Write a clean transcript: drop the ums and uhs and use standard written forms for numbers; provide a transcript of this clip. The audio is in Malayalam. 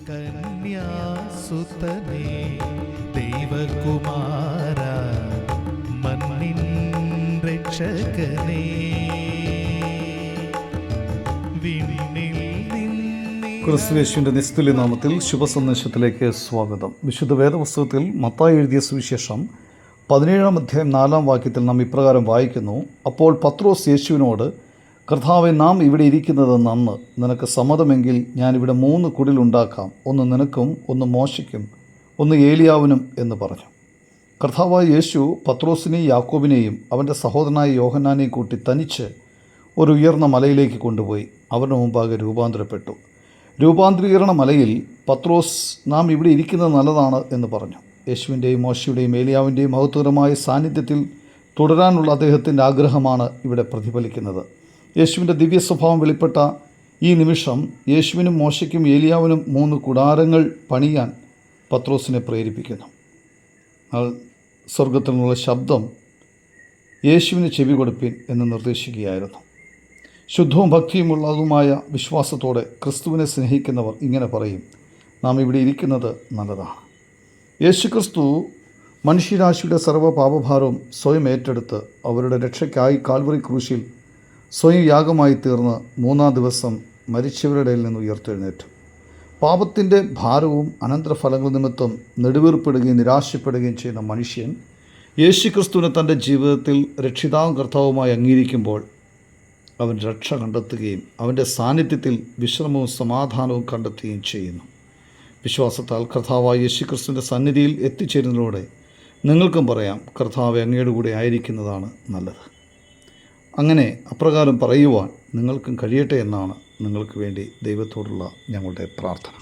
കന്യാസുതനേ ദൈവകുമാര മണ്ണിൻ രക്ഷകനേ ക്രിസ്തുയേശുവിൻ്റെ നിസ്തുല്യ നാമത്തിൽ ശുഭസന്ദേശത്തിലേക്ക് സ്വാഗതം. വിശുദ്ധ വേദപുസ്തകത്തിൽ മത്തായി എഴുതിയ സുവിശേഷം 17-ാം അധ്യായം 4-ാം വാക്യത്തിൽ നാം ഇപ്രകാരം വായിക്കുന്നു: അപ്പോൾ പത്രോസ് യേശുവിനോട്, കർത്താവേ, നാം ഇവിടെ ഇരിക്കുന്നത് നന്ന്. നിനക്ക് സമ്മതമെങ്കിൽ ഞാനിവിടെ 3 കുടിലുണ്ടാക്കാം, ഒന്ന് നിനക്കും, ഒന്ന് മോശയ്ക്കും, ഒന്ന് ഏലിയാവിനും എന്ന് പറഞ്ഞു. കർത്താവായ യേശു പത്രോസിനെയും യാക്കോബിനെയും അവൻ്റെ സഹോദരനായ യോഹന്നാനെയും കൂട്ടി തനിച്ച് ഒരു ഉയർന്ന മലയിലേക്ക് കൊണ്ടുപോയി അവരുടെ മുമ്പാകെ രൂപാന്തരപ്പെട്ടു. രൂപാന്തരീകരണ മലയിൽ പത്രോസ്, നാം ഇവിടെ ഇരിക്കുന്നത് നല്ലതാണ് എന്ന് പറഞ്ഞു. യേശുവിൻ്റെയും മോശയുടെയും ഏലിയാവിൻ്റെയും മഹത്വകരമായ സാന്നിധ്യത്തിൽ തുടരാനുള്ള അദ്ദേഹത്തിൻ്റെ ആഗ്രഹമാണ് ഇവിടെ പ്രതിഫലിക്കുന്നത്. യേശുവിൻ്റെ ദിവ്യ സ്വഭാവം വെളിപ്പെട്ട ഈ നിമിഷം യേശുവിനും മോശയ്ക്കും ഏലിയാവിനും 3 കൂടാരങ്ങൾ പണിയാൻ പത്രോസിനെ പ്രേരിപ്പിക്കുന്നു. സ്വർഗത്തിൽ നിന്നുള്ള ശബ്ദം യേശുവിന് ചെവി കൊടുപ്പിൻ എന്ന് നിർദ്ദേശിക്കുകയായിരുന്നു. ശുദ്ധവും ഭക്തിയുമുള്ളതുമായ വിശ്വാസത്തോടെ ക്രിസ്തുവിനെ സ്നേഹിക്കുന്നവർ ഇങ്ങനെ പറയും: നാം ഇവിടെ ഇരിക്കുന്നത് നല്ലതാണ്. യേശുക്രിസ്തു മനുഷ്യരാശിയുടെ സർവ്വ പാപഭാരവും സ്വയം ഏറ്റെടുത്ത് അവരുടെ രക്ഷയ്ക്കായി കാൽവറി ക്രൂശിൽ സ്വയം യാഗമായി തീർന്ന് 3-ാം ദിവസം മരിച്ചവരുടെ ഇടയിൽ നിന്ന് ഉയർത്തെഴുന്നേറ്റു. പാപത്തിൻ്റെ ഭാരവും അനന്തരഫലങ്ങൾ നിമിത്തം നെടുവീർപ്പെടുകയും നിരാശപ്പെടുകയും ചെയ്യുന്ന മനുഷ്യൻ യേശുക്രിസ്തുവിനെ തൻ്റെ ജീവിതത്തിൽ രക്ഷിതാവും കർത്താവുമായി അംഗീകരിക്കുമ്പോൾ അവൻ രക്ഷ കണ്ടെത്തുകയും അവൻ്റെ സാന്നിധ്യത്തിൽ വിശ്രമവും സമാധാനവും കണ്ടെത്തുകയും ചെയ്യുന്നു. വിശ്വാസത്താൽ കർത്താവായ യേശുക്രിസ്തുവിൻ്റെ സന്നിധിയിൽ എത്തിച്ചേരുന്നതിലൂടെ നിങ്ങൾക്കും പറയാം: കർത്താവെ, അങ്ങയുടെ കൂടെ ആയിരിക്കുന്നതാണ് നല്ലത്. അങ്ങനെ അപ്രകാരം പറയുവാൻ നിങ്ങൾക്കും കഴിയട്ടെ എന്നാണ് നിങ്ങൾക്ക് വേണ്ടി ദൈവത്തോടുള്ള ഞങ്ങളുടെ പ്രാർത്ഥന.